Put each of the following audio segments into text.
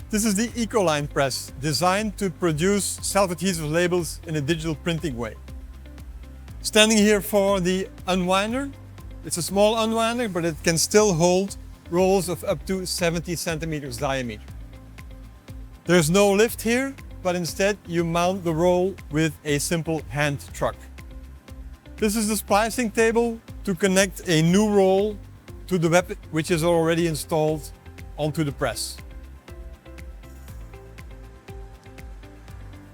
This is the Ecolyne press, designed to produce self-adhesive labels in a digital printing way. Standing here for the unwinder. It's a small unwinder, but it can still hold rolls of up to 70 centimeters diameter. There's no lift here, but instead you mount the roll with a simple hand truck. This is the splicing table to connect a new roll to the web which is already installed onto the press.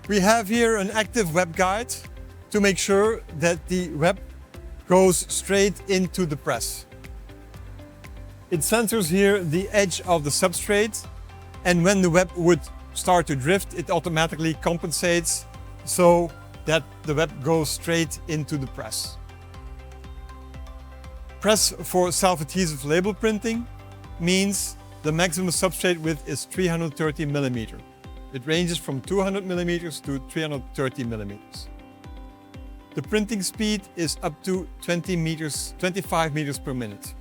We have here an active web guide to make sure that the web goes straight into the press. It sensors here the edge of the substrate, and when the web would start to drift, it automatically compensates so that the web goes straight into the press. Press for self-adhesive label printing means the maximum substrate width is 330 millimeters. It ranges from 200 millimeters to 330 millimeters. The printing speed is up to 25 meters per minute.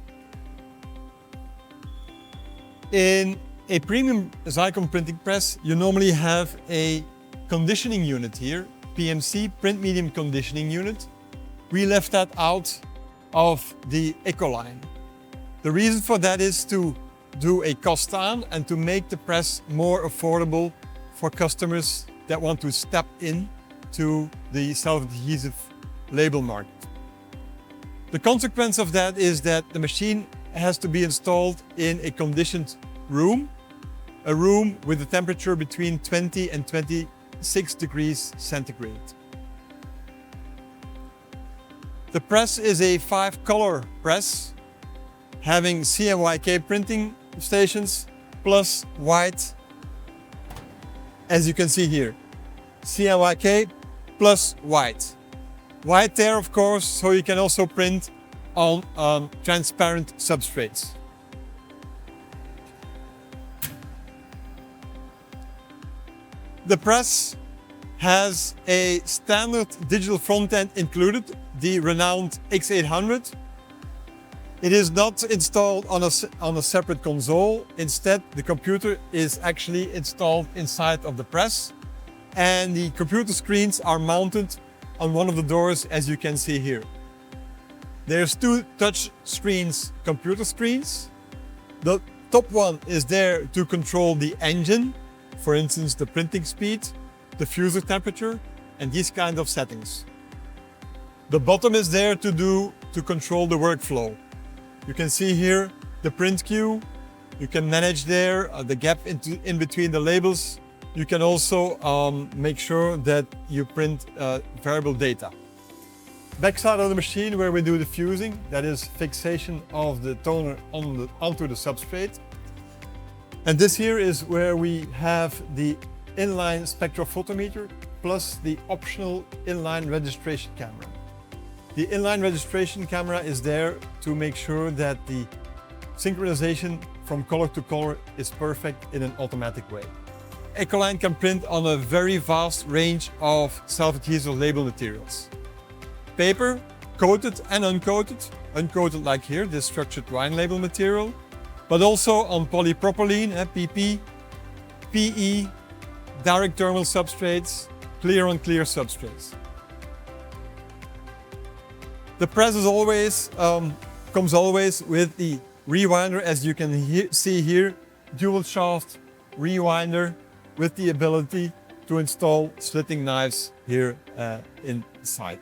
In a premium Xeikon printing press, you normally have a conditioning unit here, PMC, print medium conditioning unit. We left that out of the Ecolyne. The reason for that is to do a cost down and to make the press more affordable for customers that want to step in to the self-adhesive label market. The consequence of that is that the machine has to be installed in a conditioned room, a room with a temperature between 20 and 26 degrees centigrade. The press is a 5-color press having CMYK printing stations plus white, as you can see here. CMYK plus white. White there, of course, so you can also print on transparent substrates. The press has a standard digital front end included, the renowned X800. It is not installed on a separate console. Instead, the computer is actually installed inside of the press, and the computer screens are mounted on one of the doors, as you can see here. There's 2 touch screens, computer screens. The top one is there to control the engine, for instance, the printing speed, the fuser temperature, and these kind of settings. The bottom is there to control the workflow. You can see here the print queue. You can manage there the gap in between the labels. You can also make sure that you print variable data. Backside of the machine where we do the fusing, that is fixation of the toner onto the substrate. And this here is where we have the inline spectrophotometer plus the optional inline registration camera. The inline registration camera is there to make sure that the synchronization from color to color is perfect in an automatic way. Ecolyne can print on a very vast range of self-adhesive label materials. Paper, coated and uncoated. Uncoated like here, this structured wine label material, but also on polypropylene, PP, PE, direct thermal substrates, clear on clear substrates. The press is always, comes always with the rewinder, as you can see here, dual shaft rewinder with the ability to install slitting knives here inside.